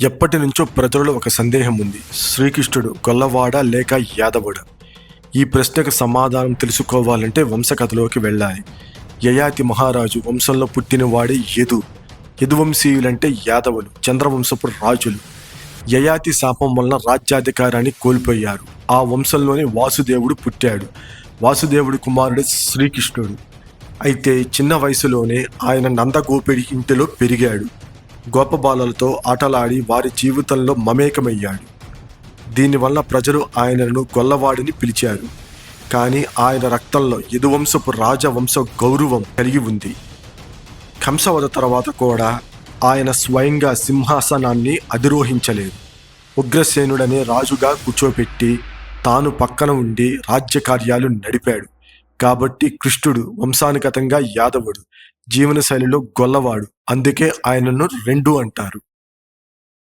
ఎప్పటి నుంచో ప్రజలలో ఒక సందేహం ఉంది. శ్రీకృష్ణుడు గొల్లవాడా లేక యాదవుడా? ఈ ప్రశ్నకు సమాధానం తెలుసుకోవాలంటే వంశకథలోకి వెళ్ళాలి. యయాతి మహారాజు వంశంలో పుట్టినవాడే యదు. యదువంశీయులంటే యాదవులు, చంద్రవంశపు రాజులు. యయాతి శాపం వలన రాజ్యాధికారాన్ని కోల్పోయారు. ఆ వంశంలోనే వాసుదేవుడు పుట్టాడు. వాసుదేవుడి కుమారుడు శ్రీకృష్ణుడు. అయితే చిన్న వయసులోనే ఆయన నందగోపిడి ఇంటిలో పెరిగాడు. గోపబాలలతో ఆటలాడి వారి జీవితంలో మమేకమయ్యాడు. దీనివల్ల ప్రజలు ఆయనను గొల్లవాడిని పిలిచారు. కానీ ఆయన రక్తంలో యదువంశపు రాజవంశ గౌరవం కలిగి ఉంది. కంసవధ తర్వాత కూడా ఆయన స్వయంగా సింహాసనాన్ని అధిరోహించలేదు. ఉగ్రసేనుడనే రాజుగా కూర్చోపెట్టి తాను పక్కన ఉండి రాజ్యకార్యాలు నడిపాడు. కాబట్టి కృష్ణుడు వంశానుగతంగా యాదవుడు, జీవనశైలిలో గొల్లవాడు. అందుకే ఆయనను రెండు అంటారు.